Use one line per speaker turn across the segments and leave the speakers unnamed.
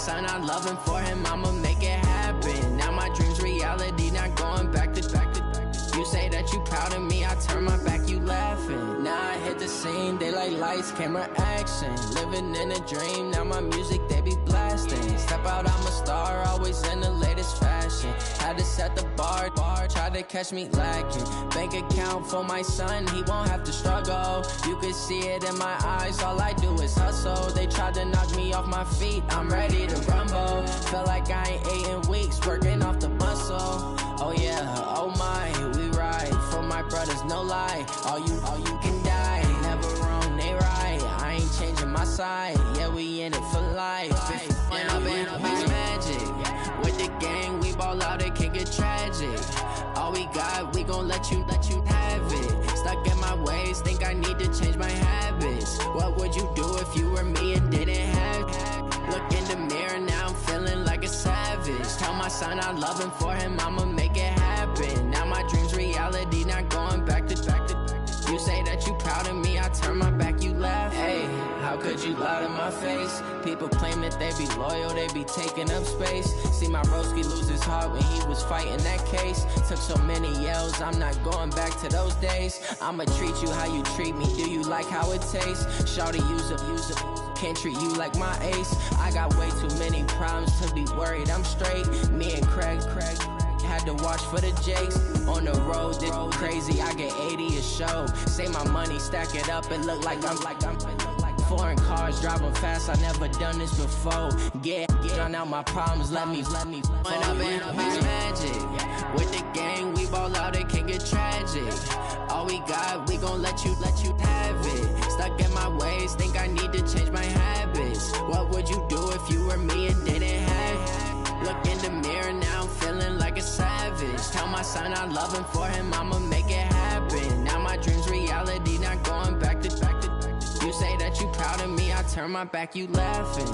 son, I love him, for him I'ma make it happen. Now my dream's reality, not going back to. You say that you proud of me, I turn my back, you laughing. Now I hit the scene, they like lights, camera, action. Living in a dream, now my music, they be blasting. Step out, I'm a star, always in the latest fashion. Had to set the bar, try to catch me lacking. Bank account for my son, he won't have to struggle. You can see it in my eyes, all I do is hustle. They tried to knock me off my feet, I'm ready to rumble. Feel like I ain't ate in weeks, working off the muscle. Oh yeah, oh my, we ride for my brothers, no lie. All you can die, never wrong, they right. I ain't changing my side, yeah, we in it for life. And I've been magic with the gang, we ball out, it can get tragic. All we got, we gon' let you have it. Stuck in my ways, think I need to change my habits. What would you do if you were me and didn't have it? Look in the mirror, now I'm feeling like a savage. Tell my son I love him, for him I'ma make it happen. Now my dream's reality, not going back to. You say that you proud of me, I turn my back, you laugh. Hey, how could you lie to my face? People claim that they be loyal, they be taking up space. See my broski lose his heart when he was fighting that case. Took so many yells, I'm not going back to those days. I'ma treat you how you treat me, do you like how it tastes? Shawty, use it, can't treat you like my ace. I got way too many problems to be worried, I'm straight. Me and Craig had to watch for the Jakes. On the road, this crazy, I get 80 a show. Say my money, stack it up, it look like I'm foreign cars, driving fast, I never done this before. Get drown out my problems, let me When I've been magic with the gang, we ball out, it can get tragic. All we got, we gon' let you have it. Stuck in my ways, think I need to change my habits. What would you do if you were me and didn't have it? Look in the mirror, now I'm feeling like a savage. Tell my son I love him, for him I'ma make it happen. Now my dream's reality, not going back to. You say that you proud of me, I turn my back, you laughing.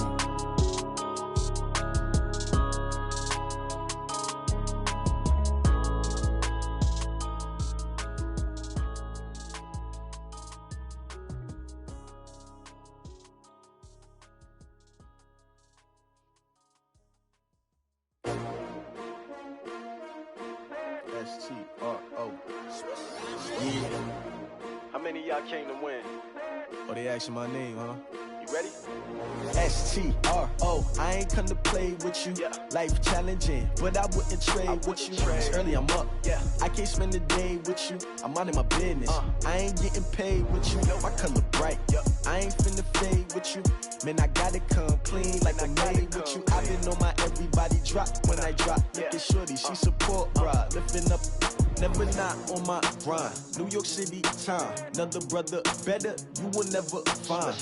S-T-R-O. Yeah.
How many of y'all came to win?
Oh, they asking my name, huh?
You ready?
S-T-R-O. I ain't come to play with you.
Yeah.
Life challenging, but I wouldn't trade with you. It's early, I'm up.
Yeah.
I can't spend the day with you. I'm minding my business. I ain't getting paid with you. My color bright.
Yeah.
I ain't finna fade with you. Man, I gotta come clean like I'm made with you. I've been on my everybody drop when I drop. Look at shorty, she support, bruh. Lifting up, never not on my grind. New York City time, another brother better, you will never find.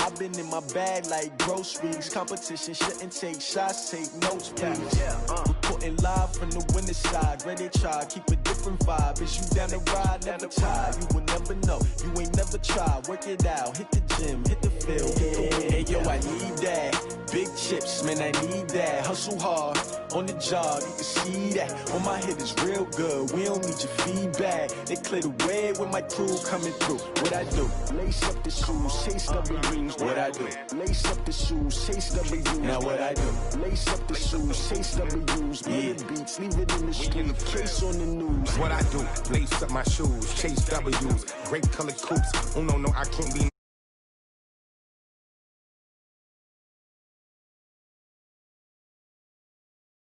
I've been in my bag like groceries. Competition shouldn't take shots, take notes, please. Reporting live from the winning side. Ready to try, keep a different vibe. Is you down the ride, never tired. You will never know, you ain't never tried. Work it out, hit the gym, hit the field, hit the wind. Hey yo, I need that. Big chips, man, I need that. Hustle hard, on the job, you can see that. On my head is real good, we don't need your feedback. They clear the way with my crew coming through. What I do? Lace up the shoes, chase W's. What I do? Lace up the shoes, chase W's. Now what I do? Lace up the shoes, chase W's. Yeah. Beats, leave it in the street, case on the news.
What I do? Lace up my shoes, chase W's. Great color coupes. Oh no, I can't be.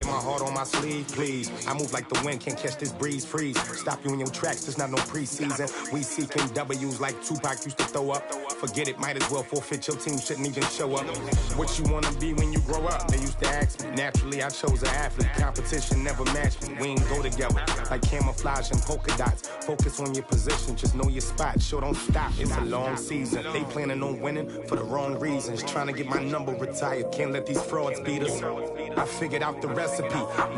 My heart on my sleeve, please. I move like the wind, can't catch this breeze, freeze. Stop you in your tracks, there's not no preseason. We seeking W's like Tupac used to throw up. Forget it, might as well forfeit, your team shouldn't even show up. What you wanna be when you grow up? They used to ask me. Naturally, I chose an athlete. Competition never matched me. We ain't go together like camouflage and polka dots. Focus on your position, just know your spot. Sure, don't stop, it's a long season. They planning on winning for the wrong reasons. Trying to get my number retired, can't let these frauds beat us. I figured out the recipe.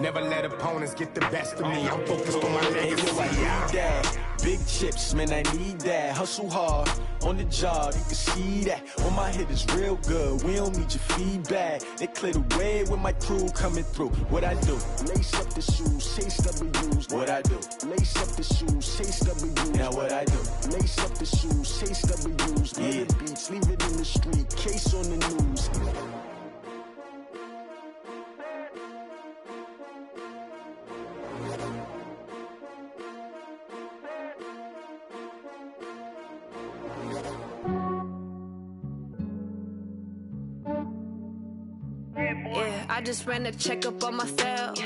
Never let opponents get the best of me. I'm focused on my legacy.
I need that. Big chips, man, I need that. Hustle hard, on the job, you can see that. On my head is real good, we don't need your feedback. They clear the way with my crew coming through. What I do? Lace up the shoes, chase W's. What I do? Lace up the shoes, chase W's. Now what I do? Lace up the shoes, chase W's. Yeah. Beats, leave it in the street, case on the news.
I just ran a checkup on myself.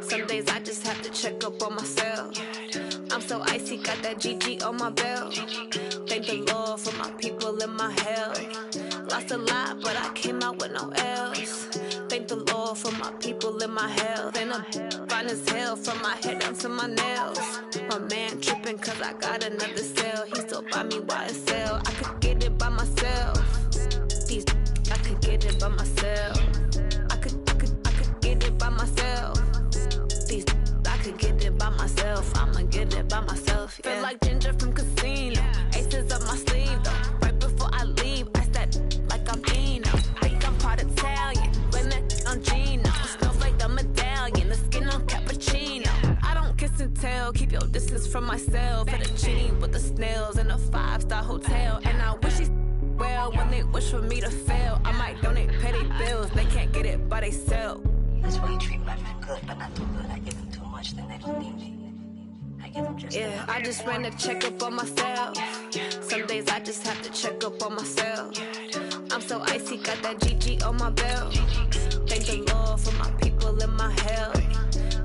Some days I just have to check up on myself. I'm so icy, got that GG on my belt. Thank the Lord for my people in my health. Lost a lot, but I came out with no L's. Thank the Lord for my people in my health. And I'm fine as hell from my head down to my nails. My man tripping cause I got another cell. He still buy me YSL. I could get it by myself. These I could get it by myself. I could get it by myself. These I could get it by myself. I'ma get it by myself. Yeah. Feel like Ginger from Casino. Aces up my sleeve though. Right before I leave, I that like I'm Dino. Think I'm part Italian. When that on Gino. Smells like the medallion. The skin on cappuccino. I don't kiss and tell. Keep your distance from myself. Fettuccine with the snails in a 5-star hotel. And I wish he's well when they wish for me to fail. I might donate petty bills. They can't get it by themselves.
That's why you treat my men good, but not too good. I give them too much, then they don't need me. I give them just enough.
I just ran a checkup on myself. Some days I just have to check up on myself. I'm so icy, got that GG on my belt. Thank the Lord for my people in my health.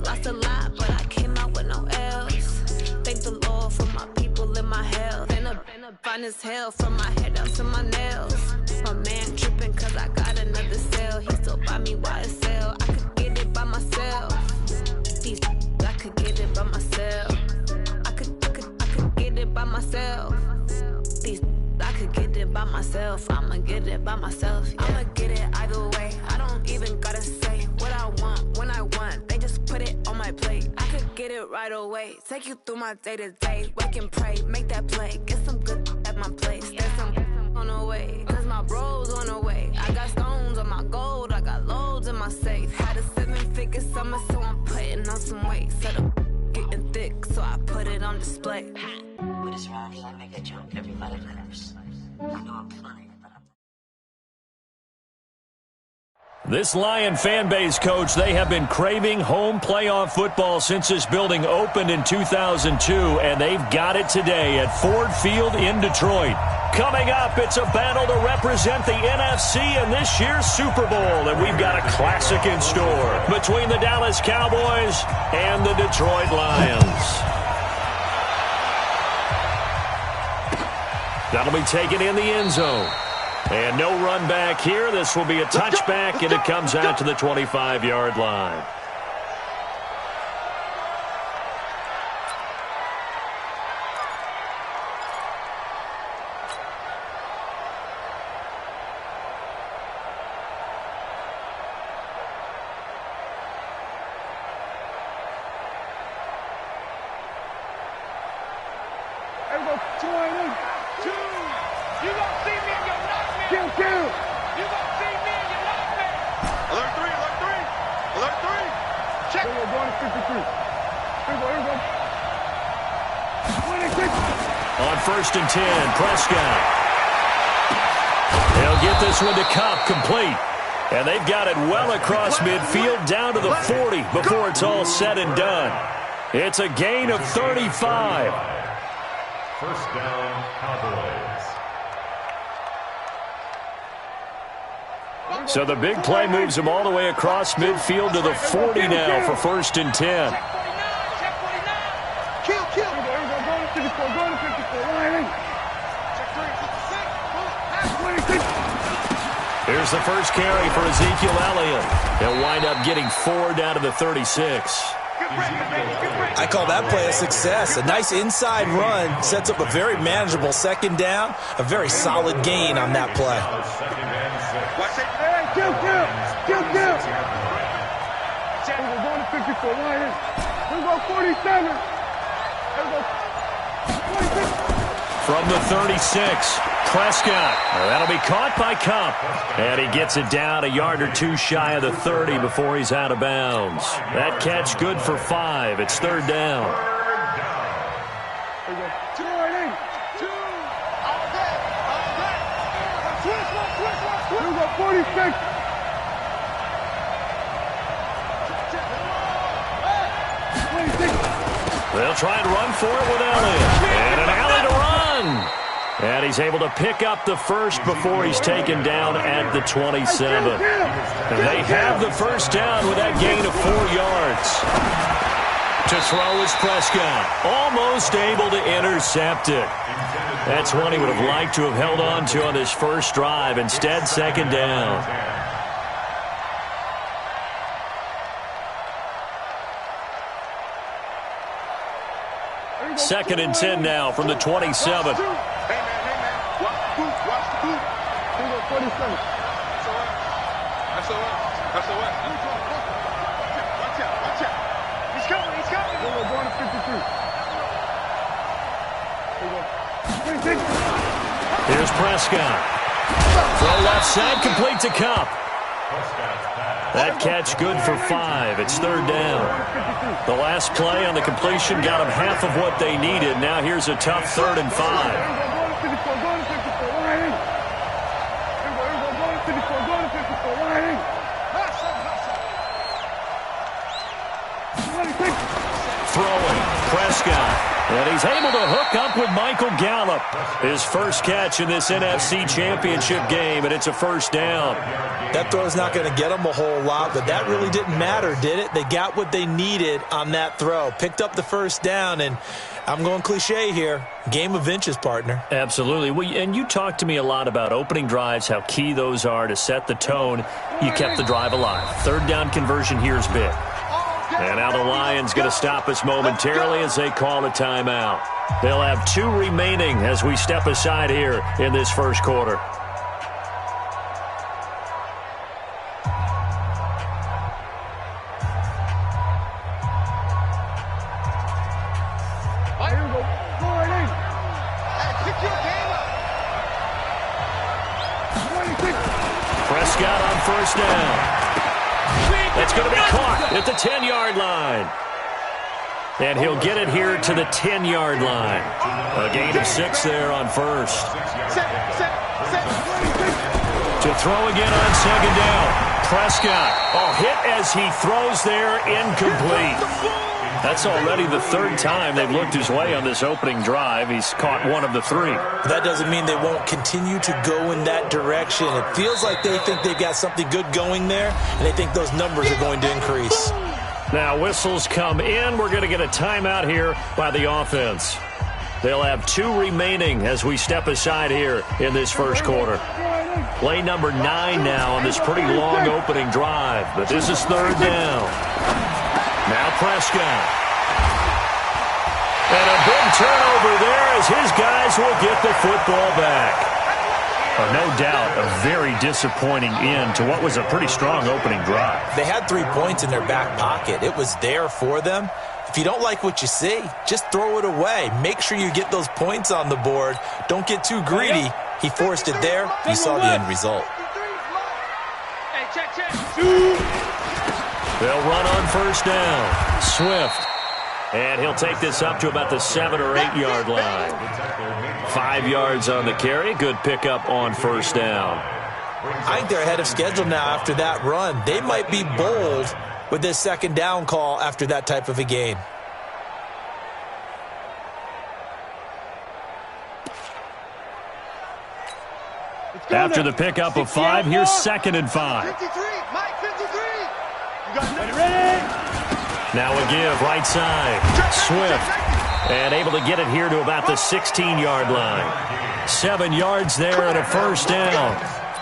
Lost a lot, but I came out with no L's. Thank the Lord for my people in my health. And I'm fine as hell from my head down to my nails. My man tripping cause I got another cell. He still buy me YSL. I could get it by myself. These I could get it by myself. I could get it by myself. These I could get it by myself. I'ma get it by myself. Yeah. I'ma get it either way. I don't even gotta say what I want when I want. They just put it on my plate. I could get it right away. Take you through my day to day. Wake and pray, make that play. Get some good at my place. There's some on the way. Cause my bro's on the way. I got stones on my gold. I got loads in my safe. Had a 7-figure summer, so I'm putting on some weight. Set up getting thick, so I put it on display.
With this round, I make a joke. Everybody laughs. I know I'm funny, but I'm...
This Lion fan base, Coach, they have been craving home playoff football since this building opened in 2002, and they've got it today at Ford Field in Detroit. Coming up, it's a battle to represent the NFC in this year's Super Bowl, and we've got a classic in store between the Dallas Cowboys and the Detroit Lions. That'll be taken in the end zone. And no run back here. This will be a touchback, and it comes out to the 25-yard line. On 1st and 10, Prescott. They'll get this one to Cup, complete. And they've got it well across midfield, down to the 40 before it's all said and done. It's a gain of 35.
First down, Cowboys.
So the big play moves them all the way across midfield to the 40 now for 1st and 10. Here's the first carry for Ezekiel Elliott. He'll wind up getting 4 down to the 36.
I call that play a success. A nice inside run sets up a very manageable 2nd down. A very solid gain on that play.
We're going to 54 Lions. We're going 47.
From the 36, Prescott. That'll be caught by Cup. And he gets it down a yard or two shy of the 30 before he's out of bounds. That catch good for 5. It's 3rd down.
We're going 46.
They'll try and run for it with Elliott. And an alley to run. And he's able to pick up the first before he's taken down at the 27. And they have the first down with that gain of 4 yards. To throw is Prescott. Almost able to intercept it. That's one he would have liked to have held on to on this first drive. Instead, second down. Second and 10 now from the 27.
Hey, man. Watch the boot. Watch the boot. 47. That's all right. That's all right. Watch out. Watch out. He's coming. He's coming. We're going to 53.
Here's Prescott. Throw left side, complete to Cup. That catch good for 5. It's third down. The last play on the completion got them half of what they needed. Now here's a tough 3rd and 5. Throwing, Prescott. And he's able to hook up with Michael Gallup. His first catch in this NFC Championship game, and it's a first down.
That throw's not going to get them a whole lot, but that really didn't matter, did it? They got what they needed on that throw. Picked up the first down, and I'm going cliche here. Game of inches, partner.
Absolutely. Well, and you talked to me a lot about opening drives, how key those are to set the tone. You kept the drive alive. Third down conversion here is big. And now the Lions going to stop us momentarily as they call a timeout. They'll have 2 remaining as we step aside here in this first quarter. Prescott on first down. It's going to be caught at the 10-yard line. And he'll get it here to the 10-yard line. A gain of 6 there on first. To throw again on second down. Prescott. Hit as he throws there, incomplete. That's already the 3rd time they've looked his way on this opening drive. He's caught 1 of the 3.
That doesn't mean they won't continue to go in that direction. It feels like they think they've got something good going there, and they think those numbers are going to increase.
Now whistles come in. We're going to get a timeout here by the offense. They'll have 2 remaining as we step aside here in this first quarter. Play number 9 now on this pretty long opening drive, but this is third down. Now Prescott. And a big turnover there as his guys will get the football back. No doubt, a very disappointing end to what was a pretty strong opening drive.
They had 3 points in their back pocket. It was there for them. If you don't like what you see, just throw it away. Make sure you get those points on the board. Don't get too greedy. He forced it there. You saw the end result.
Hey, check.
They'll run on first down. Swift. And he'll take this up to about the 7 or 8 yard line. 5 yards on the carry. Good pickup on first down.
I think they're ahead of schedule now after that run. They might be bold with this second down call after that type of a game.
After the pickup of 5, here's 2nd and 5.
53, Mike, 53. You got ready?
Now a give, right side. Swift. And able to get it here to about the 16-yard line. 7 yards there and a first down.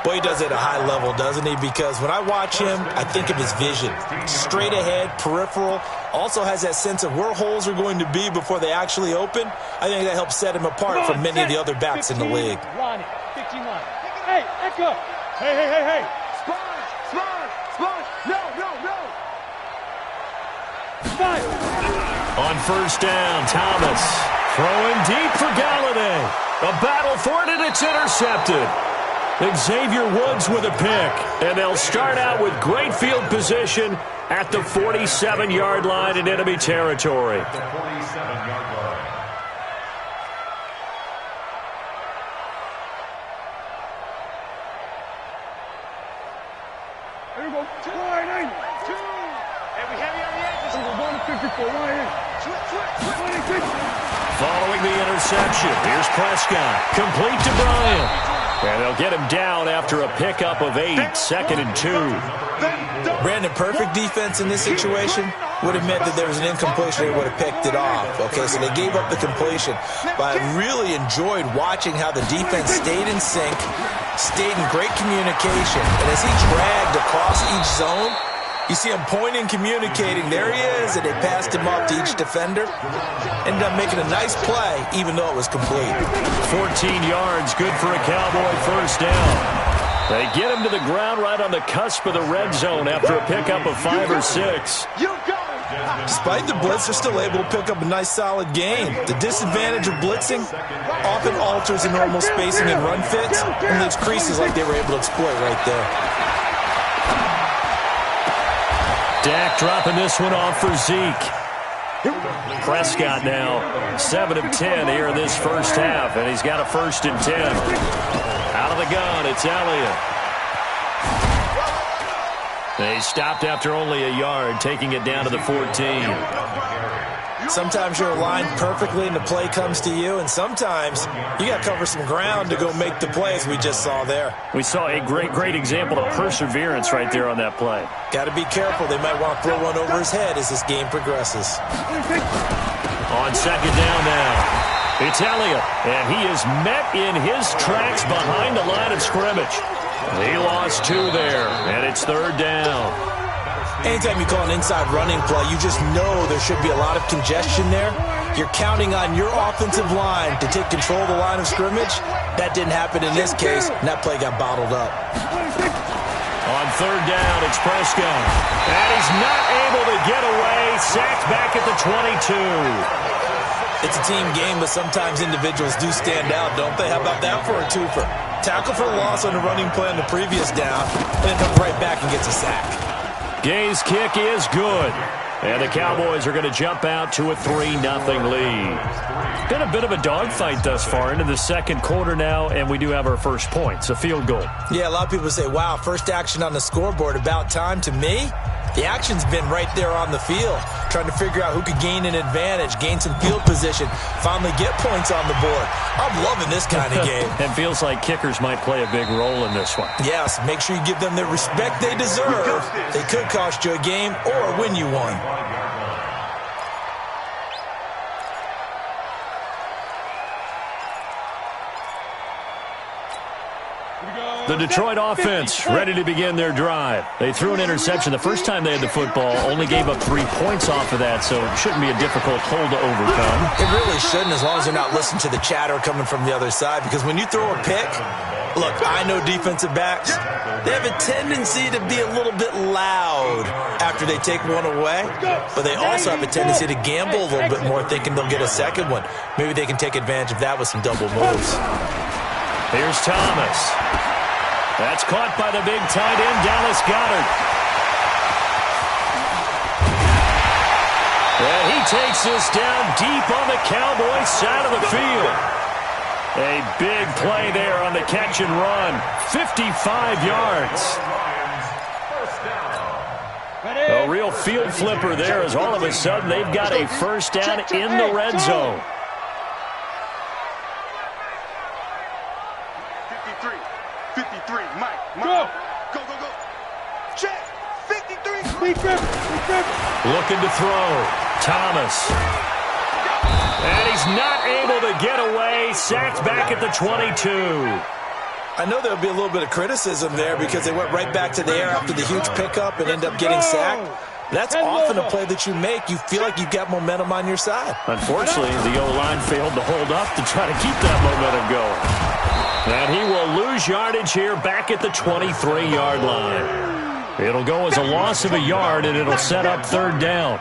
Boy, he does it at a high level, doesn't he? Because when I watch him, I think of his vision. Straight ahead, peripheral. Also has that sense of where holes are going to be before they actually open. I think that helps set him apart from many of the other backs in the league.
Ronnie, 15 line. Hey, Echo. Hey. Sponge. No. Spot.
On first down, Thomas. Throwing deep for Galladay. A battle for it, and it's intercepted. Xavier Woods with a pick. And they'll start out with great field position at the 47-yard line in enemy territory.
The 47-yard line.
Here we go. 2. Hey, we heavy on the edges. We're going to 54. 26.
Following the interception, here's Prescott. Complete to Bryant. And they'll get him down after a pickup of 8, 2nd and 2.
Brandon, perfect defense in this situation would have meant that there was an incompletion. They would have picked it off. Okay, so they gave up the completion. But I really enjoyed watching how the defense stayed in sync, stayed in great communication. And as he dragged across each zone, you see him pointing, communicating. There he is, and they passed him off to each defender. Ended up making a nice play, even though it was complete.
14 yards, good for a Cowboy first down. They get him to the ground right on the cusp of the red zone after a pickup of 5 or 6.
Despite the blitz, they're still able to pick up a nice, solid gain. The disadvantage of blitzing often alters the normal spacing and run fits, and leaves creases like they were able to exploit right there.
Dak dropping this one off for Zeke. Prescott now 7 of 10 here in this first half, and he's got a 1st and 10. Out of the gun, it's Elliott. They stopped after only a yard, taking it down to the 14.
Sometimes you're aligned perfectly and the play comes to you, and sometimes you got to cover some ground to go make the play, as we just saw there.
We saw a great example of perseverance right there on that play.
Got to be careful. They might want to throw one over his head as this game progresses.
On 2nd down now, it's Elliott, and he is met in his tracks behind the line of scrimmage. He lost 2 there, and it's 3rd down.
Anytime you call an inside running play, you just know there should be a lot of congestion there. You're counting on your offensive line to take control of the line of scrimmage. That didn't happen in this case, and that play got bottled up.
On 3rd down, it's Prescott. And he's not able to get away. Sacked back at the 22.
It's a team game, but sometimes individuals do stand out, don't they? How about that for a twofer? Tackle for a loss on the running play on the previous down, and then comes right back and gets a sack.
Gay's kick is good. And the Cowboys are going to jump out to a 3-0 lead. Been a bit of a dogfight thus far into the 2nd quarter now, and we do have our first points, a field goal.
Yeah, a lot of people say, wow, first action on the scoreboard, about time. To me, the action's been right there on the field, trying to figure out who could gain an advantage, gain some field position, finally get points on the board. I'm loving this kind of game.
It feels like kickers might play a big role in this one.
Yes, make sure you give them the respect they deserve. They could cost you a game or win you one.
The Detroit offense ready to begin their drive. They threw an interception the first time they had the football, only gave up 3 points off of that, so it shouldn't be a difficult hole to overcome.
It really shouldn't, as long as they're not listening to the chatter coming from the other side, because when you throw a pick, look, I know defensive backs, they have a tendency to be a little bit loud after they take one away, but they also have a tendency to gamble a little bit more, thinking they'll get a second one. Maybe they can take advantage of that with some double moves.
Here's Thomas. That's caught by the big tight end, Dallas Goedert. And he takes this down deep on the Cowboys side of the field. A big play there on the catch and run. 55 yards. A real field flipper there, as all of a sudden they've got a first down in the red zone.
53, Mike. Go. Check. 53.
Looking to throw. Thomas. And he's not able to get away. Sacked back at the 22.
I know there'll be a little bit of criticism there because they went right back to the air after the huge pickup and end up getting sacked. That's often a play that you make. You feel like you've got momentum on your side.
Unfortunately, the O-line failed to hold up to try to keep that momentum going. And he will lose yardage here back at the 23-yard line. It'll go as a loss of a yard, and it'll set up 3rd down.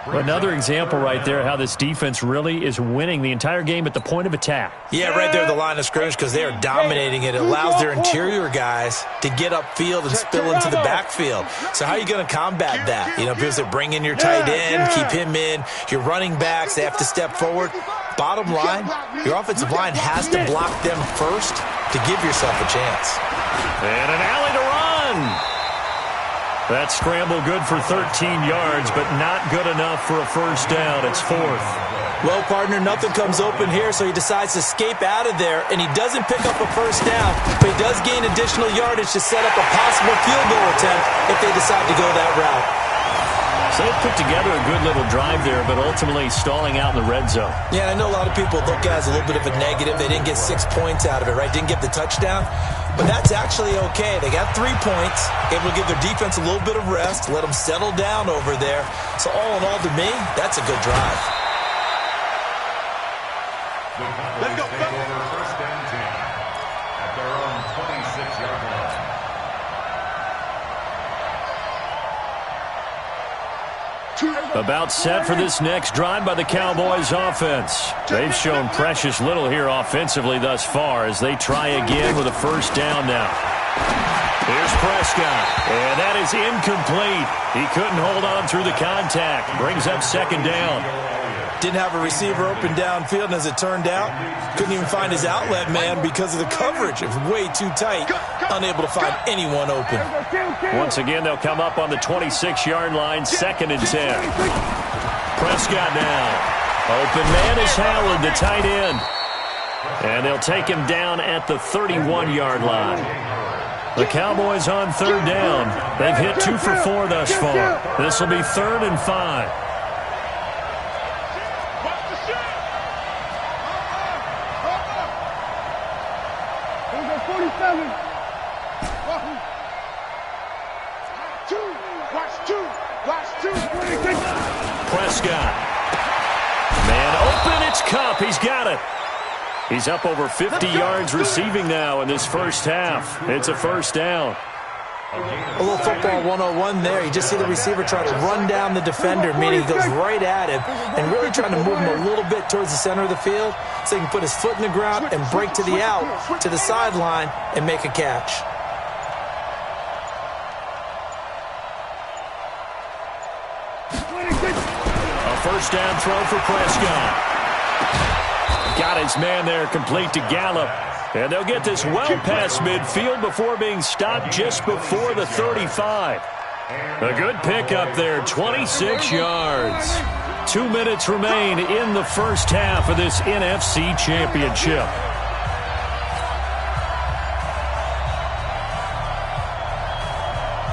Another example right there how this defense really is winning the entire game at the point of attack.
Yeah, right there at the line of scrimmage because they are dominating it. It allows their interior guys to get upfield and spill into the backfield. So how are you going to combat that? You know, because they bring in your tight end, keep him in. Your running backs, they have to step forward. Bottom line, your offensive line has to block them first to give yourself a chance.
And an alley to run. That scramble good for 13 yards, but not good enough for a first down. It's fourth.
Well, partner, nothing comes open here, so he decides to escape out of there, and he doesn't pick up a first down, but he does gain additional yardage to set up a possible field goal attempt if they decide to go that route.
So they put together a good little drive there, but ultimately stalling out in the red zone.
Yeah, I know a lot of people look at it as a little bit of a negative. They didn't get 6 points out of it, right? Didn't get the touchdown. But that's actually okay. They got 3 points, able to give their defense a little bit of rest, let them settle down over there. So all in all, to me, that's a good drive.
Let's go. Over first and 10 at their own 26-yard line.
About set for this next drive by the Cowboys offense. They've shown precious little here offensively thus far as they try again with a first down now. Here's Prescott, and that is incomplete. He couldn't hold on through the contact. Brings up second down.
Didn't have a receiver open downfield, and as it turned out, couldn't even find his outlet man because of the coverage. It was way too tight, unable to find anyone open.
Once again, they'll come up on the 26-yard line, 2nd and 10. Prescott now. Open man is Howard, the tight end. And they'll take him down at the 31-yard line. The Cowboys on third down. They've hit 2 for 4 thus far. This will be 3rd and 5. Prescott. Man open, it's Kupp. He's got it. He's up over 50 yards receiving now in this first half. It's a first down.
A little football 101 there. You just see the receiver try to run down the defender, meaning he goes right at him and really trying to move him a little bit towards the center of the field so he can put his foot in the ground and break to the out, to the sideline, and make a catch.
First down throw for Prescott. Got his man there complete to Gallup. And they'll get this well past midfield before being stopped just before the 35. A good pickup there, 26 yards. 2 minutes remain in the first half of this NFC Championship.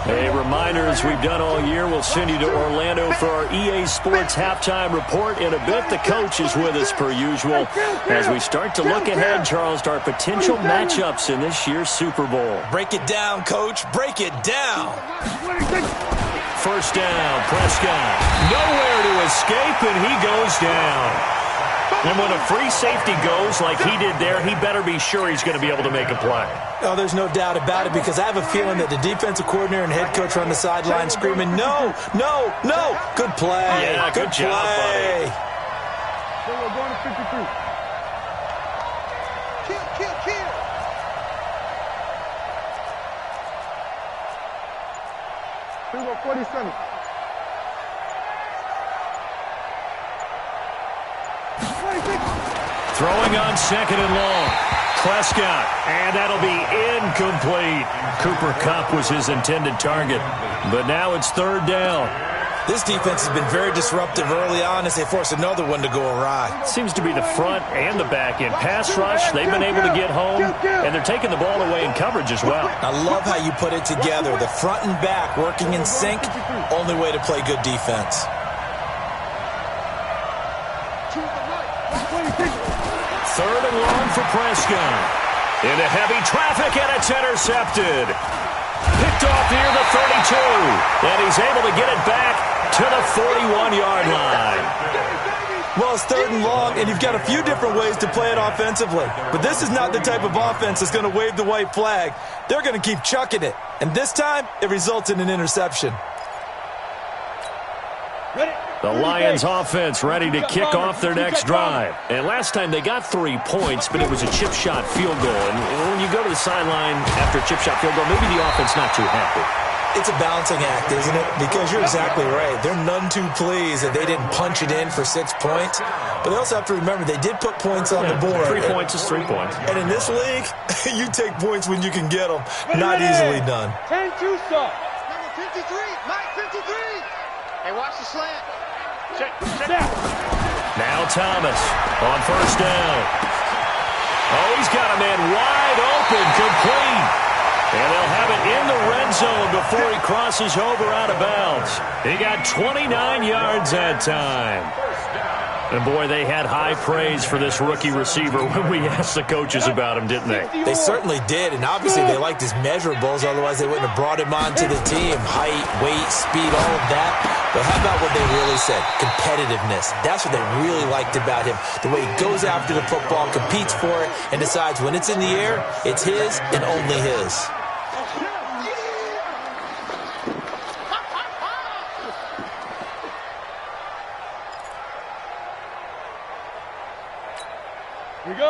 A reminder, as we've done all year, we'll send you to Orlando for our EA Sports halftime report. In a bit, the coach is with us per usual as we start to look ahead, Charles, to our potential matchups in this year's Super Bowl.
Break it down, Coach. Break it down.
First down, Prescott. Nowhere to escape, and he goes down. And when a free safety goes like he did there, he better be sure he's going to be able to make a play.
Oh, there's no doubt about it, because I have a feeling that the defensive coordinator and head coach are on the sideline screaming, no, no, no. Good play.
Yeah, good job, buddy.
So we're going to 53. Kill. We go 47.
Throwing on 2nd and long. Prescott, and that'll be incomplete. Cooper Kupp was his intended target, but now it's 3rd down.
This defense has been very disruptive early on as they force another one to go awry.
Seems to be the front and the back end. Pass rush, they've been able to get home, and they're taking the ball away in coverage as well.
I love how you put it together. The front and back working in sync, only way to play good defense.
Third and long for Prescott. Into heavy traffic, and it's intercepted. Picked off near the 32, and he's able to get it back to the 41-yard line.
Well, it's 3rd and long, and you've got a few different ways to play it offensively. But this is not the type of offense that's going to wave the white flag. They're going to keep chucking it. And this time, it results in an interception.
The Lions offense ready to kick off their next drive. And last time they got 3 points, but it was a chip shot field goal. And when you go to the sideline after a chip shot field goal, maybe the offense not too happy.
It's a balancing act, isn't it? Because you're exactly right. They're none too pleased that they didn't punch it in for 6 points. But they also have to remember they did put points on the board.
3 points is 3 points.
And in this league, you take points when you can get them. Not easily done.
10-2 stop. 53. Mike, 53. Hey, watch the slant. Check.
Now Thomas on first down. Oh, he's got a man wide open, complete. And they'll have it in the red zone before he crosses over out of bounds. He got 29 yards that time. And, boy, they had high praise for this rookie receiver when we asked the coaches about him, didn't they?
They certainly did, and obviously they liked his measurables. Otherwise, they wouldn't have brought him onto the team. Height, weight, speed, all of that. But how about what they really said? Competitiveness. That's what they really liked about him. The way he goes after the football, competes for it, and decides when it's in the air, it's his and only his.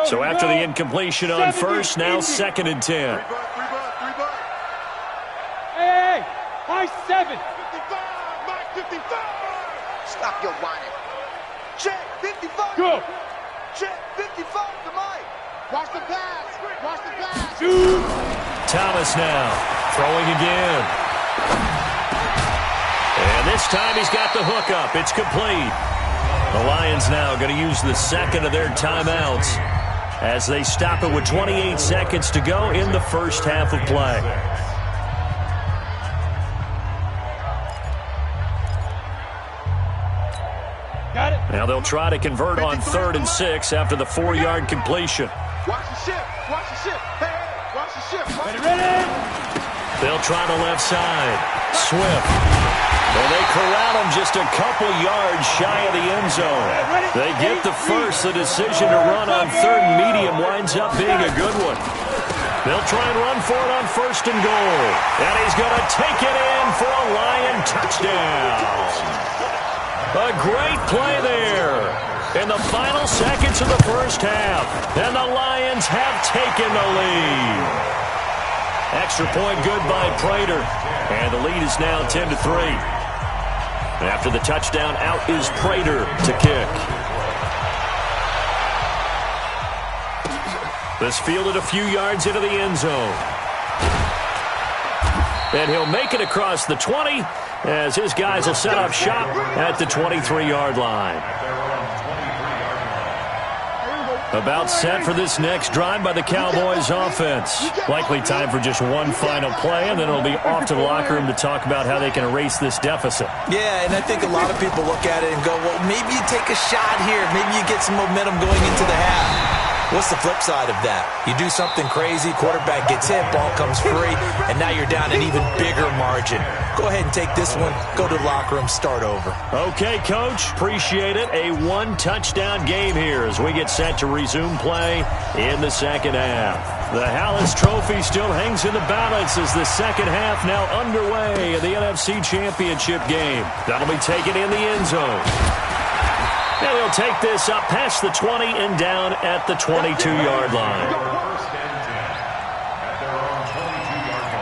So after the incompletion on first, now 2nd and 10.
Hey, high 7. 55, Mike, 55. Stop your whining. Check, 55. Go. Check, 55 to Mike. Watch the pass. Watch the pass. Shoot.
Thomas now throwing again. And this time he's got the hook up. It's complete. The Lions now going to use the second of their timeouts as they stop it with 28 seconds to go in the first half of play.
Got it.
Now they'll try to convert on 3rd and 6 after the 4-yard completion.
Watch the ship. Watch the ship. Hey, watch the ship. Ready?
They'll try the left side. Swift. And they corral him just a couple yards shy of the end zone. They get the first. The decision to run on 3rd and medium winds up being a good one. They'll try and run for it on 1st and goal. And he's going to take it in for a Lion touchdown. A great play there in the final seconds of the first half. And the Lions have taken the lead. Extra point good by Prater. And the lead is now 10-3. After the touchdown, out is Prater to kick. This fielded a few yards into the end zone. And he'll make it across the 20 as his guys will set up shop at the 23-yard line. About set for this next drive by the Cowboys offense. Likely time for just one final play, and then it'll be off to the locker room to talk about how they can erase this deficit.
Yeah, and I think a lot of people look at it and go, well, maybe you take a shot here. Maybe you get some momentum going into the half. What's the flip side of that? You do something crazy, quarterback gets hit, ball comes free, and now you're down an even bigger margin. Go ahead and take this one, go to the locker room, start over.
Okay, Coach, appreciate it. A one-touchdown game here as we get set to resume play in the second half. The Hallis Trophy still hangs in the balance as the second half now underway in the NFC Championship game. That'll be taken in the end zone. And he'll take this up past the 20 and down at the 22-yard line.
First and 10 at their own 22-yard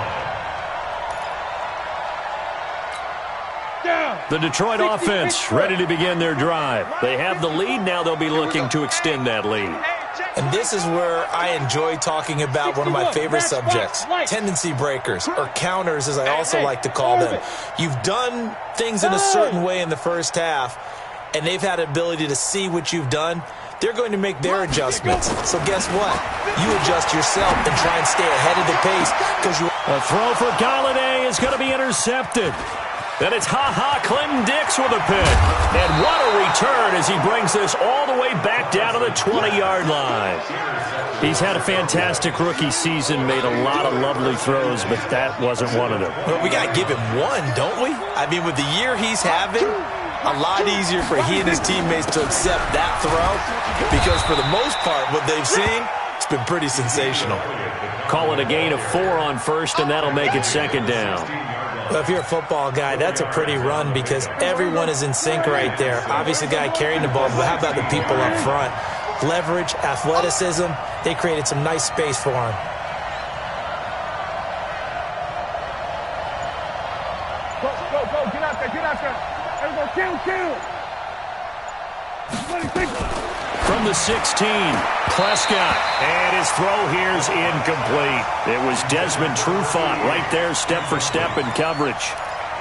line.
The Detroit offense ready to begin their drive. They have the lead. Now they'll be looking to extend that lead.
And this is where I enjoy talking about one of my favorite subjects, tendency breakers, or counters as I also like to call them. You've done things in a certain way in the first half, and they've had the ability to see what you've done. They're going to make their adjustments. So guess what? You adjust yourself and try and stay ahead of the pace.
A throw for Galladay is going to be intercepted. And it's Clinton Dix with a pick. And what a return as he brings this all the way back down to the 20-yard line. He's had a fantastic rookie season, made a lot of lovely throws, but that wasn't one of them.
Well, we got to give him one, don't we? I mean, with the year he's having, a lot easier for he and his teammates to accept that throw because for the most part, what they've seen, it's been pretty sensational.
Call it a gain of 4 on first, and that'll make it second down.
Well, if you're a football guy, that's a pretty run because everyone is in sync right there. Obviously, the guy carrying the ball, but how about the people up front? Leverage, athleticism, they created some nice space for him.
Go, get out there. Kill.
From the 16, Prescott, and his throw here is incomplete. It was Desmond Trufant right there, step for step in coverage.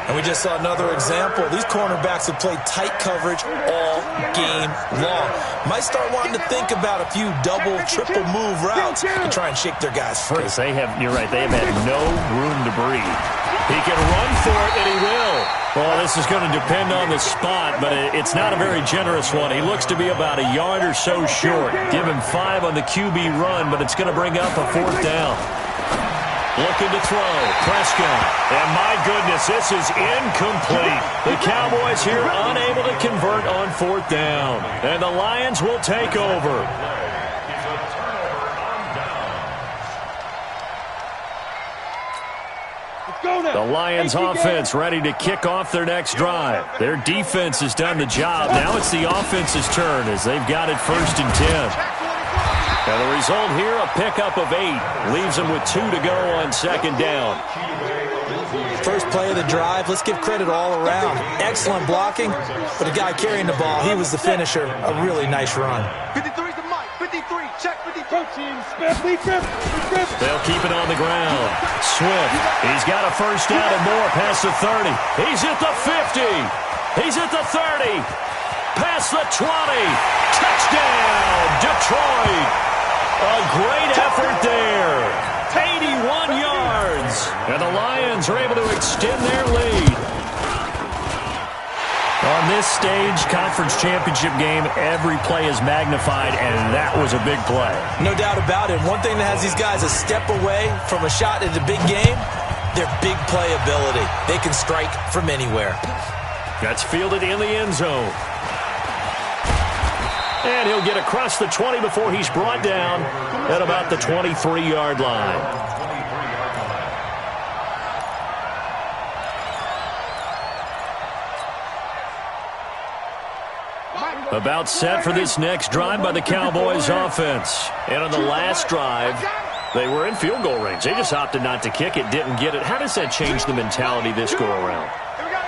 And we just saw another example. These cornerbacks have played tight coverage all game long. Might start wanting to think about a few double, triple move routes and try and shake their guys free.
You're right, they have had no room to breathe. He can run for it, and he will. Well, this is going to depend on the spot, but it's not a very generous one. He looks to be about a yard or so short. Give him 5 on the QB run, but it's going to bring up a 4th down. Looking to throw, Prescott, and my goodness, this is incomplete. The Cowboys here unable to convert on 4th down, and the Lions will take over. The Lions offense ready to kick off their next drive. Their defense has done the job. Now it's the offense's turn as they've got it 1st and 10. And the result here, a pickup of 8. Leaves them with 2 to go on 2nd down.
First play of the drive, let's give credit all around. Excellent blocking, but the guy carrying the ball, he was the finisher. A really nice run.
53's the mic. 53, check 53.
They'll keep it on the ground. Swift, he's got a 1st down and more past the 30. He's at the 50. He's at the 30. Past the 20. Touchdown, Detroit. A great effort there. 81 yards. And the Lions are able to extend their lead. On this stage, conference championship game, every play is magnified, and that was a big play.
No doubt about it. One thing that has these guys a step away from a shot at the big game, their big play ability. They can strike from anywhere.
That's fielded in the end zone. And he'll get across the 20 before he's brought down at about the 23-yard line. About set for this next drive by the Cowboys offense. And on the last drive, they were in field goal range. They just opted not to kick it, didn't get it. How does that change the mentality this go-around?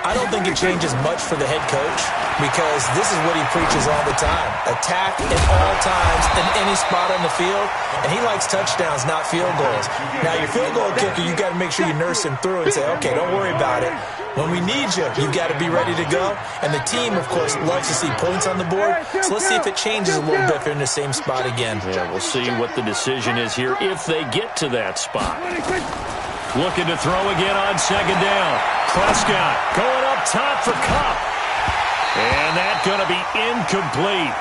I don't think it changes much for the head coach because this is what he preaches all the time. Attack at all times in any spot on the field, and he likes touchdowns, not field goals. Now, your field goal kicker, you've got to make sure you nurse him through and say, okay, don't worry about it. When we need you, you've got to be ready to go. And the team, of course, loves to see points on the board. So let's see if it changes a little bit if they're in the same spot again.
Yeah, we'll see what the decision is here if they get to that spot. Looking to throw again on 2nd down. Prescott going up top for Kupp. And that's going to be incomplete.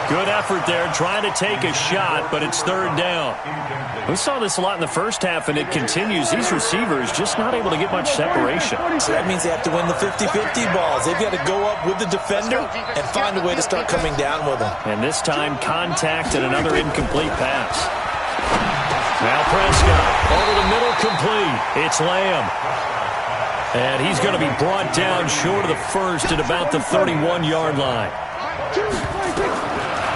Good effort there, trying to take a shot, but it's 3rd down. We saw this a lot in the first half, and it continues. These receivers just not able to get much separation.
So that means they have to win the 50-50 balls. They've got to go up with the defender and find a way to start coming down with them.
And this time, contact and another incomplete pass. Now Prescott, over the middle, complete. It's Lamb. And he's going to be brought down short of the 1st at about the 31-yard line.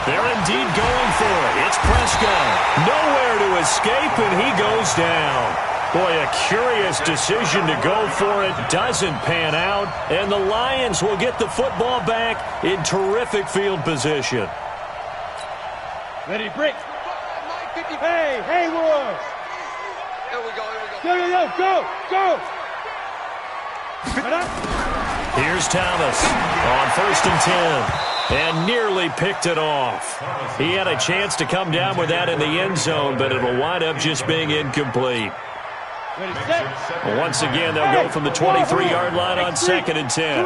They're indeed going for it. It's Prescott. Nowhere to escape, and he goes down. Boy, a curious decision to go for it. Doesn't pan out, and the Lions will get the football back in terrific field position.
Ready, break. Hey, Hayward. Here we go. Go.
Here's Thomas on 1st and 10, and nearly picked it off. He had a chance to come down with that in the end zone, but it'll wind up just being incomplete. Once again, they'll go from the 23-yard line on 2nd and 10.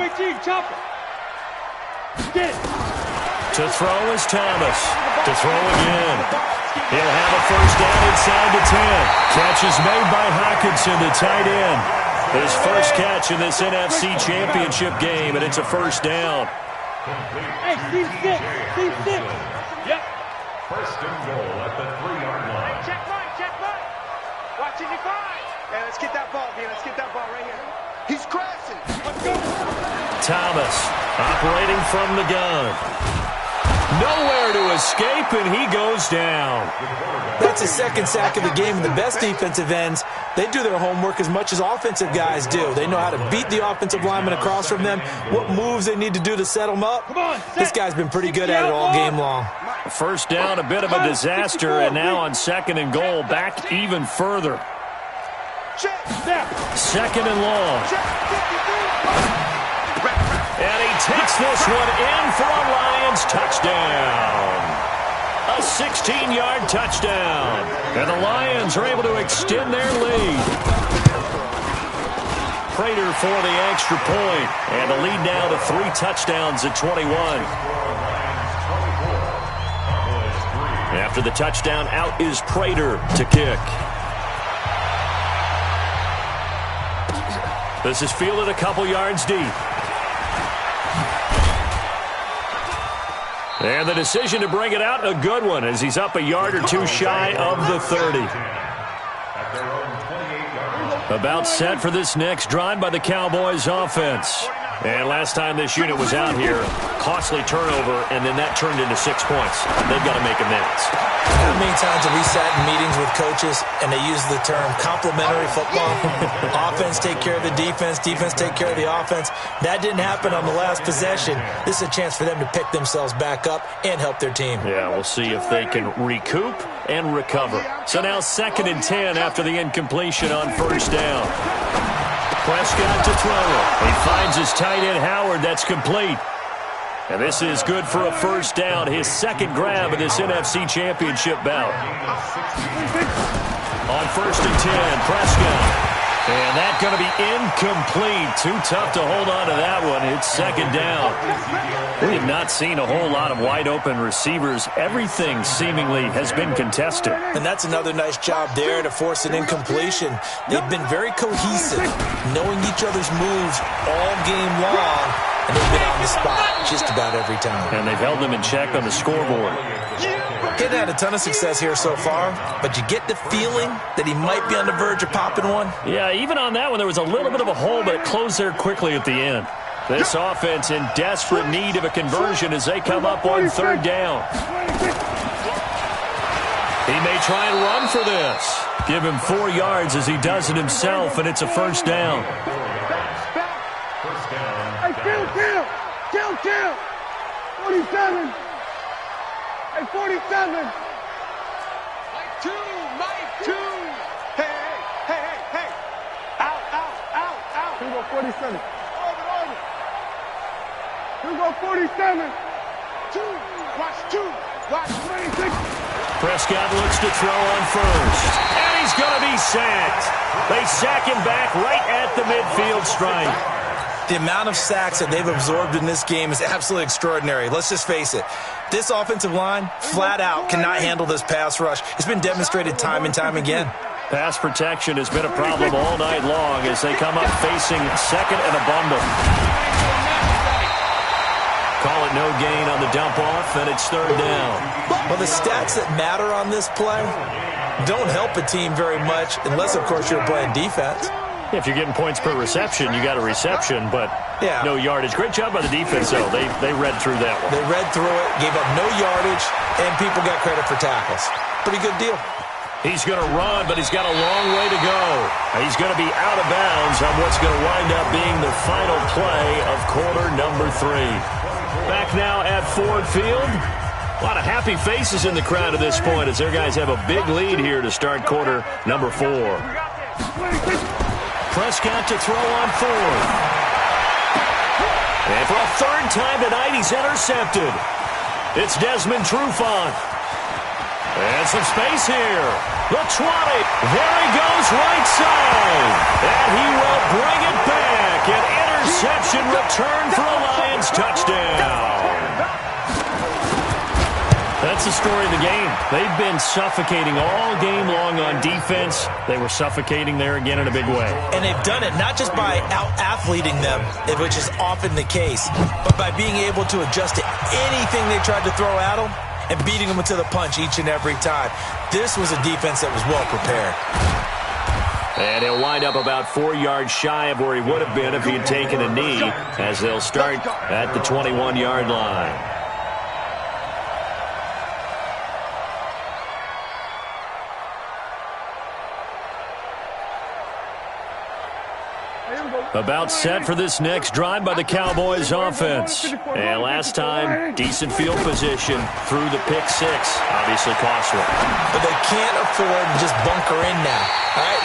To throw is Thomas. To throw again. He'll have a 1st down inside the 10. Catch is made by Hockenson, the tight end. His first catch in this NFC Championship game, and it's a 1st down.
Hey, Steve 6. Yep.
1st and goal at the 3-yard line.
Check right. Watching you find. Hey, let's get that ball, Dean. Let's get that ball right here. He's crashing. Let's go.
Thomas operating from the gun. Nowhere to escape, and he goes down.
That's his 2nd sack of the game, and the best defensive ends, they do their homework as much as offensive guys do. They know how to beat the offensive lineman across from them, what moves they need to do to set them up. This guy's been pretty good at it all game long.
1st down, a bit of a disaster, and now on 2nd and goal, back even further. 2nd and long. And he takes this one in for a Lions touchdown. A 16-yard touchdown. And the Lions are able to extend their lead. Prater for the extra point. And the lead now to 3 touchdowns at 21. After the touchdown, out is Prater to kick. This is fielded a couple yards deep. And the decision to bring it out, a good one, as he's up a yard or two shy of the 30. About set for this next drive by the Cowboys offense. And last time this unit was out here, costly turnover, and then that turned into 6 points. They've got to make amends.
How many times have we sat in meetings with coaches and they use the term complementary football? Offense take care of the defense, defense take care of the offense. That didn't happen on the last possession. This is a chance for them to pick themselves back up and help their team.
Yeah, we'll see if they can recoup and recover. So now 2nd and 10 after the incompletion on first down. Prescott to throw it. He finds his tight end Howard. That's complete. And this is good for a first down. His second grab of this NFC Championship bout. On 1st and 10, Prescott. And that's going to be incomplete. Too tough to hold on to that one. It's 2nd down. We have not seen a whole lot of wide-open receivers. Everything seemingly has been contested.
And that's another nice job there to force an incompletion. They've been very cohesive, knowing each other's moves all game long, and they've been on the spot just about every time.
And they've held them in check on the scoreboard.
Hadn't had a ton of success here so far, but you get the feeling that he might be on the verge of popping one.
Yeah, even on that one, there was a little bit of a hole, but it closed there quickly at the end. This offense in desperate need of a conversion as they come up on 3rd down. He may try and run for this. Give him 4 yards as he does it himself, and it's a first down.
Hey, kill! 47! Hey, 47! Mike 2! Hey! Out! Here we go, 47. Orbit. Here we go, 47. 2. Watch 26.
Prescott looks to throw on first. And he's going to be sacked. They sack him back right at the midfield stripe.
The amount of sacks that they've absorbed in this game is absolutely extraordinary. Let's just face it. This offensive line, flat out, cannot handle this pass rush. It's been demonstrated time and time again.
Pass protection has been a problem all night long as they come up facing 2nd and a bundle. Call it no gain on the dump off, and it's 3rd down.
Well, the stats that matter on this play don't help a team very much unless, of course, you're playing defense.
If you're getting points per reception, you got a reception, but no yardage. Great job by the defense, though. They read through that one.
They read through it, gave up no yardage, and people got credit for tackles. Pretty good deal.
He's going to run, but he's got a long way to go. He's going to be out of bounds on what's going to wind up being the final play of quarter number 3. Back now at Ford Field. A lot of happy faces in the crowd at this point as their guys have a big lead here to start quarter number 4. Prescott to throw on 4th. And for a 3rd time tonight, he's intercepted. It's Desmond Trufant. And some space here. The 20. There he goes right side. And he will bring it back. An interception return for a Lions touchdown. That's the story of the game. They've been suffocating all game long on defense. They were suffocating there again in a big way.
And they've done it not just by out-athleting them, which is often the case, but by being able to adjust to anything they tried to throw at them and beating them to the punch each and every time. This was a defense that was well prepared.
And he'll wind up about 4 yards shy of where he would have been if he had taken a knee, as they'll start at the 21-yard line. About set for this next drive by the Cowboys offense. And last time, decent field position through the pick 6. Obviously costly.
But they can't afford to just bunker in now. All right?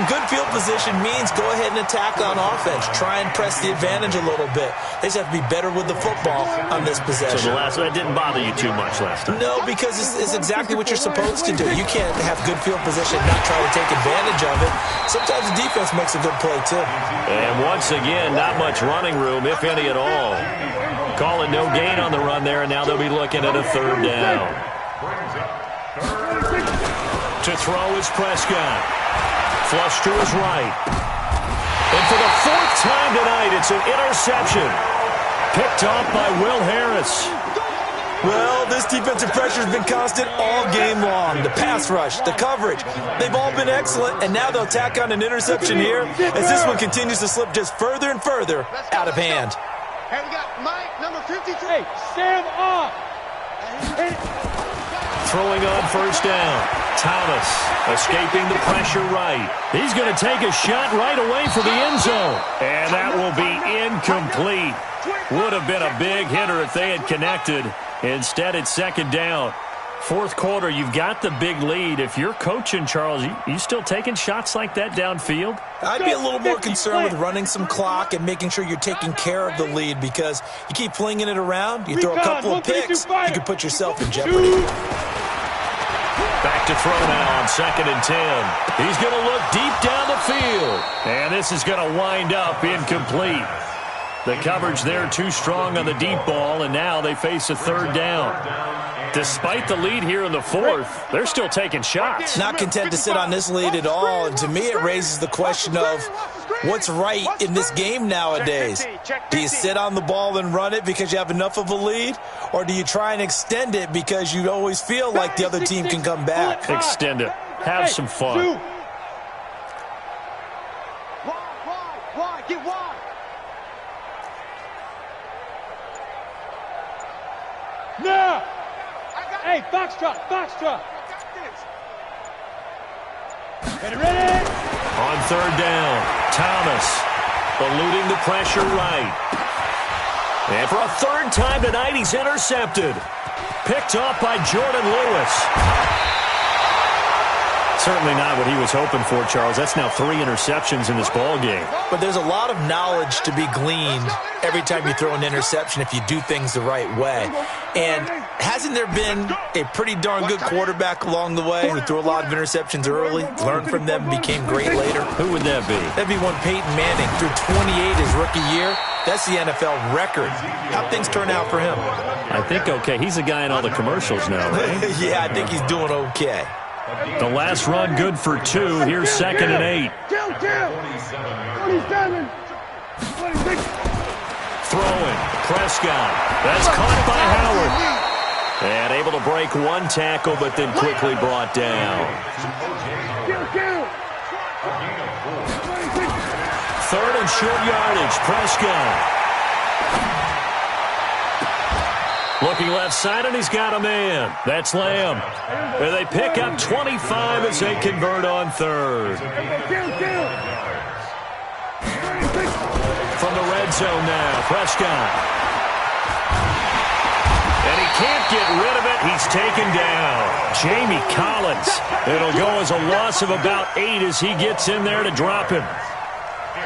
Good field position means go ahead and attack on offense. Try and press the advantage a little bit. They just have to be better with the football on this possession.
So that didn't bother you too much last time?
No, because it's exactly what you're supposed to do. You can't have good field position and not try to take advantage of it. Sometimes the defense makes a good play, too.
And once again, not much running room, if any at all. Call it no gain on the run there, and now they'll be looking at a third down. To throw is Prescott. Flush to his right. And for the fourth time tonight, it's an interception. Picked off by Will Harris.
Well, this defensive pressure has been constant all game long. The pass rush, the coverage, they've all been excellent, and now they'll tack on an interception here as this one continues to slip just further and further out of hand.
Hey, we got Mike, number 53. Hey, Sam off.
Throwing on first down. Thomas escaping the pressure right. He's going to take a shot right away for the end zone. And that will be incomplete. Would have been a big hitter if they had connected. Instead, it's second down. Fourth quarter, you've got the big lead. If you're coaching, Charles, you still taking shots like that downfield?
I'd be a little more concerned with running some clock and making sure you're taking care of the lead, because you keep flinging it around, you throw a couple of picks, you can put yourself in jeopardy.
Back to throw now on 2nd and 10. He's going to look deep down the field. And this is going to wind up incomplete. The coverage there too strong on the deep ball, and now they face a third down. Despite the lead here in the fourth, they're still taking shots.
Not content to sit on this lead at all, and to me it raises the question of what's right in this game nowadays. Do you sit on the ball and run it because you have enough of a lead, or do you try and extend it because you always feel like the other team can come back?
Extend it. Have some fun.
Wide, get wide. Now! Hey, foxtrot. Ready?
On third down, Thomas eluding the pressure right. And for a third time tonight, he's intercepted. Picked off by Jordan Lewis. Certainly not what he was hoping for, Charles. That's now 3 interceptions in this ball game.
But there's a lot of knowledge to be gleaned every time you throw an interception if you do things the right way. And hasn't there been a pretty darn good quarterback along the way who threw a lot of interceptions early, learned from them, became great later?
Who would that be?
That'd be one Peyton Manning. Threw 28 his rookie year. That's the NFL record. How'd things turn out for him?
I think okay. He's a guy in all the commercials now, right?
Yeah, I think he's doing okay.
The last run good for 2. Here's 2nd and 8.
27.
Throwing. Prescott. That's caught by Howard. And able to break one tackle, but then quickly brought down. Third and short yardage. Prescott. Looking left side, and he's got a man. That's Lamb. And they pick up 25 as they convert on third. From the red zone now, Prescott. And he can't get rid of it. He's taken down. Jamie Collins. It'll go as a loss of about 8 as he gets in there to drop him.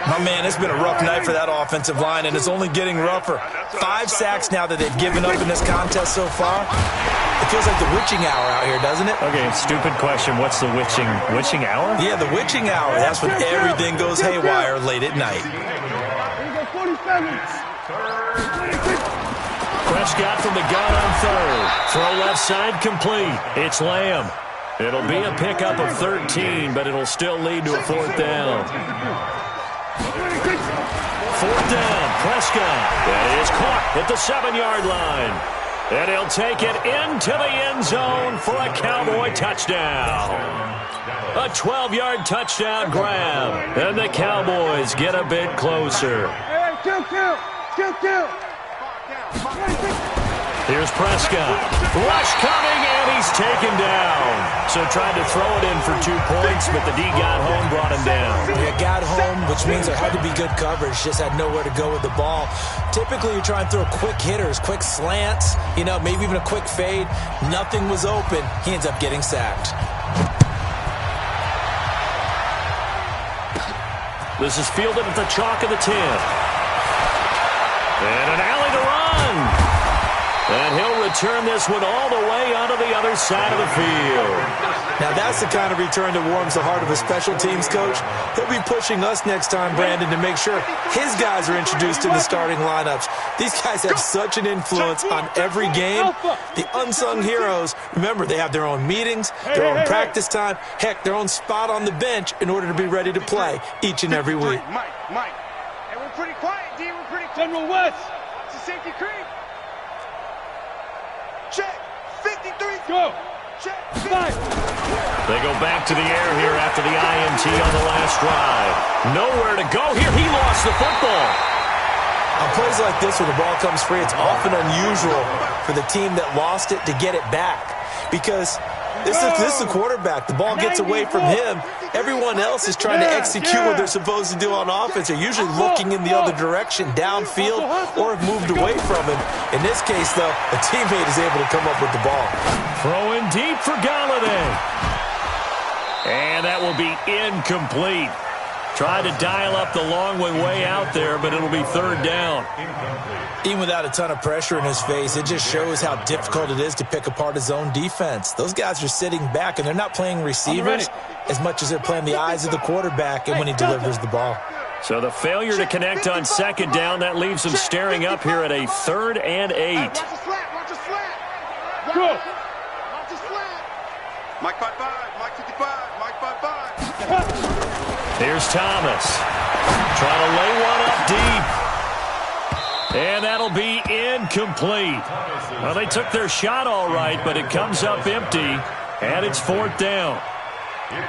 My man, it's been a rough night for that offensive line, and it's only getting rougher. 5 sacks now that they've given up in this contest so far. It feels like the witching hour out here, doesn't it?
Okay, stupid question. What's the witching hour?
Yeah, the witching hour. That's when everything goes haywire late at night.
Prescott from the gun on third. Throw left side complete. It's Lamb. It'll be a pickup of 13, but it'll still lead to a fourth down. Fourth down, Prescott. That is caught at the 7-yard line. And he'll take it into the end zone for a Cowboy touchdown. A 12-yard touchdown grab. And the Cowboys get a bit closer. Here's Prescott. Rush coming, and he's taken down. So tried to throw it in for 2 points, but the D got home, brought him down.
Yeah, got home, which means there had to be good coverage. Just had nowhere to go with the ball. Typically, you try and throw quick hitters, quick slants, maybe even a quick fade. Nothing was open. He ends up getting sacked.
This is fielded at the chalk of the 10. And an alley to run. And he'll return this one all the way onto the other side of the field.
Now that's the kind of return that warms the heart of a special teams coach. He'll be pushing us next time, Brandon, to make sure his guys are introduced in the starting lineups. These guys have such an influence on every game. The unsung heroes, remember, they have their own meetings, their own practice time, heck, their own spot on the bench in order to be ready to play each and every week.
Mike. Hey, we're pretty quiet, D. We're pretty General West. It's a safety creep. Check. 53. Go. Check. 5.
They go back to the air here after the INT on the last drive. Nowhere to go here. He lost the football.
On plays like this where the ball comes free, it's often unusual for the team that lost it to get it back. Because this is the quarterback. The ball gets away from him. Everyone else is trying to execute what they're supposed to do on offense. They're usually looking in the other direction, downfield, or have moved away from him. In this case, though, a teammate is able to come up with the ball.
Throwing deep for Galladay. And that will be incomplete. Tried to dial up the long one way out there, but it'll be third down.
Even without a ton of pressure in his face, it just shows how difficult it is to pick apart his own defense. Those guys are sitting back, and they're not playing receivers as much as they're playing the eyes of the quarterback and when he delivers the ball.
So the failure to connect on second down, that leaves them staring up here at a 3rd and 8.
Watch the slant. Watch the slant. Go. Watch the slant. Mike 5-5. Mike 55. Mike 5-5.
Here's Thomas. Trying to lay one up deep. And that'll be incomplete. Well, they took their shot all right, but it comes up empty, and it's 4th down.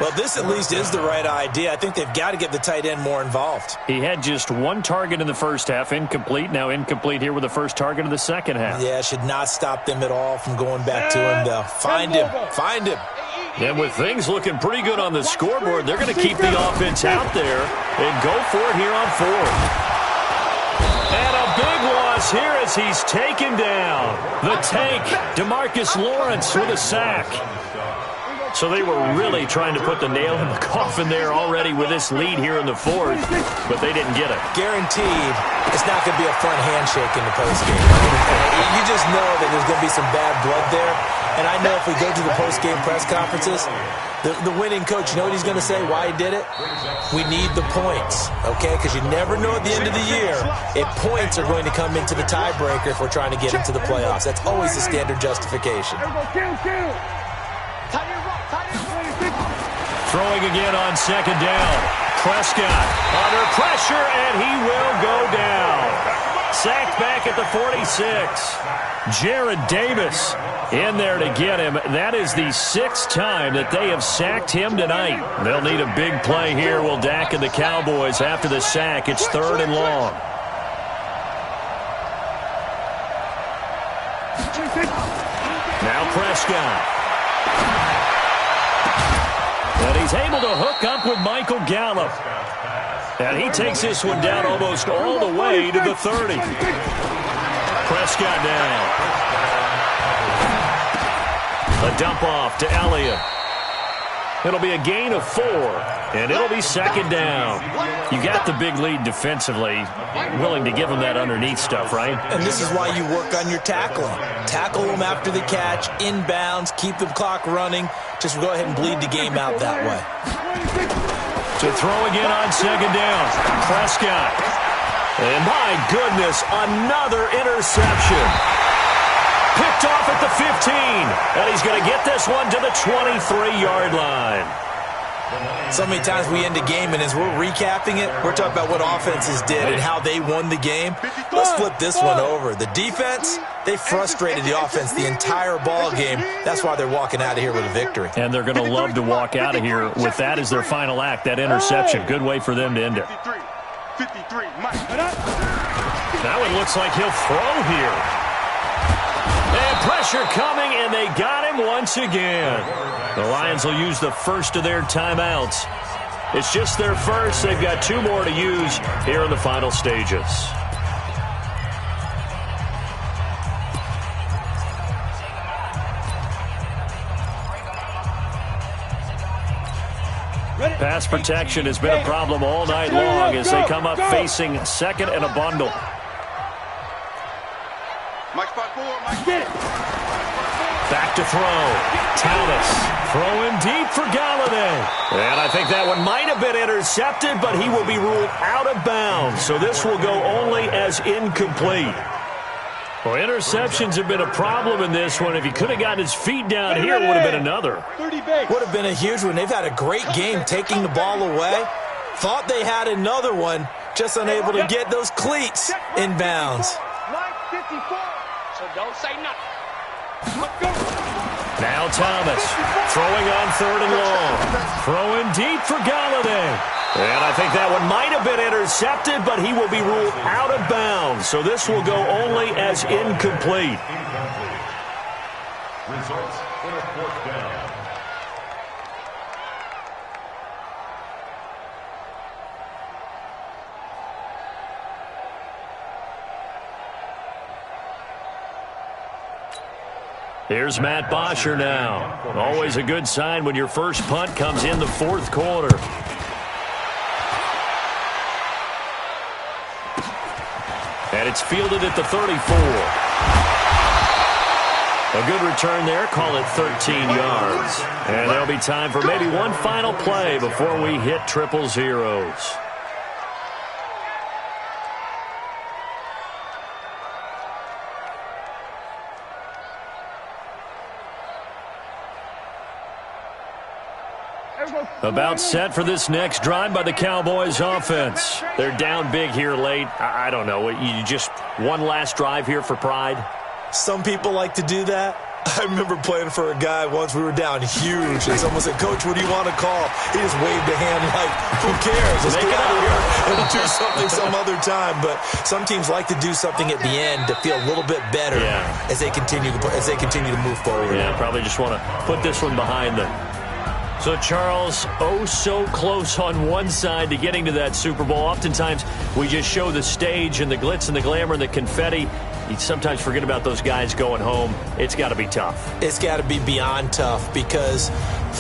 Well, this at least is the right idea. I think they've got to get the tight end more involved.
He had just one target in the first half, incomplete. Now incomplete here with the first target of the second half.
Yeah, should not stop them at all from going back to him, though. Find him. Find him.
And with things looking pretty good on the scoreboard, they're going to keep the offense out there and go for it here on 4th. And a big loss here as he's taken down. The tank, DeMarcus Lawrence with a sack. So they were really trying to put the nail in the coffin there already with this lead here in the 4th, but they didn't get it.
Guaranteed it's not going to be a fun handshake in the postgame. You just know that there's going to be some bad blood there. And I know if we go to the postgame press conferences, the winning coach, you know what he's going to say, why he did it? We need the points, okay? Because you never know at the end of the year if points are going to come into the tiebreaker if we're trying to get into the playoffs. That's always the standard justification.
Throwing again on second down. Prescott under pressure, and he will go down. Sacked back at the 46. Jared Davis in there to get him. That is the 6th time that they have sacked him tonight. They'll need a big play here. Will Dak and the Cowboys after the sack. It's 3rd and long. Now Prescott. And he's able to hook up with Michael Gallup. And he takes this one down almost all the way to the 30. Prescott down. A dump off to Elliott. It'll be a gain of 4, and it'll be second down. You got the big lead defensively. Willing to give them that underneath stuff, right?
And this is why you work on your tackling. Tackle them after the catch, inbounds, keep the clock running. Just go ahead and bleed the game out that way.
To throw again on second down. Prescott. And my goodness, another interception. Picked off at the 15. And he's going to get this one to the 23-yard line.
So many times we end a game, and as we're recapping it, we're talking about what offenses did and how they won the game. Let's flip this one over. The defense, they frustrated the offense the entire ball game. That's why they're walking out of here with a victory.
And they're going to love to walk out of here with that as their final act, that interception. Good way for them to end it. Now it looks like he'll throw here. And pressure coming, and they got him once again. The Lions will use the first of their timeouts. It's just their first. They've got 2 more to use here in the final stages.
Ready?
Pass protection has been a problem all night long as they come up facing second and a bundle. Back to throw. Thomas throwing deep for Galladay. And I think that one might have been intercepted, but he will be ruled out of bounds. So this will go only as incomplete. Well, interceptions have been a problem in this one. If he could have gotten his feet down here, it would have been another.
Would have been a huge one. They've had a great game taking the ball away. Thought they had another one, just unable to get those cleats in bounds.
So don't say nothing.
Now Thomas throwing on third and long. Throwing deep for Galladay. And I think that one might have been intercepted, but he will be ruled out of bounds. So this will go only as incomplete.
Results in a fourth down.
Here's Matt Bosher now. Always a good sign when your first punt comes in the fourth quarter. And it's fielded at the 34. A good return there. Call it 13 yards. And there'll be time for maybe one final play before we hit triple zeros. About set for this next drive by the Cowboys offense. They're down big here late. I don't know. You just one last drive here for pride?
Some people like to do that. I remember playing for a guy once. We were down huge, and someone said, "Coach, what do you want to call?" He just waved a hand like, who cares? Let's get out of here and do something some other time. But some teams like to do something at the end to feel a little bit better as they continue to move forward.
Yeah, probably just want to put this one behind them. So, Charles, oh so close on one side to getting to that Super Bowl. Oftentimes, we just show the stage and the glitz and the glamour and the confetti. You sometimes forget about those guys going home. It's got to be tough.
It's got to be beyond tough because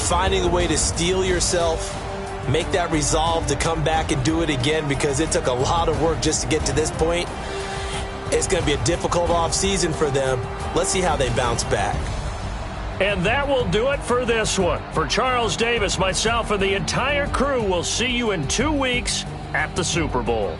finding a way to steel yourself, make that resolve to come back and do it again because it took a lot of work just to get to this point. It's going to be a difficult offseason for them. Let's see how they bounce back.
And that will do it for this one. For Charles Davis, myself, and the entire crew, we'll see you in 2 weeks at the Super Bowl.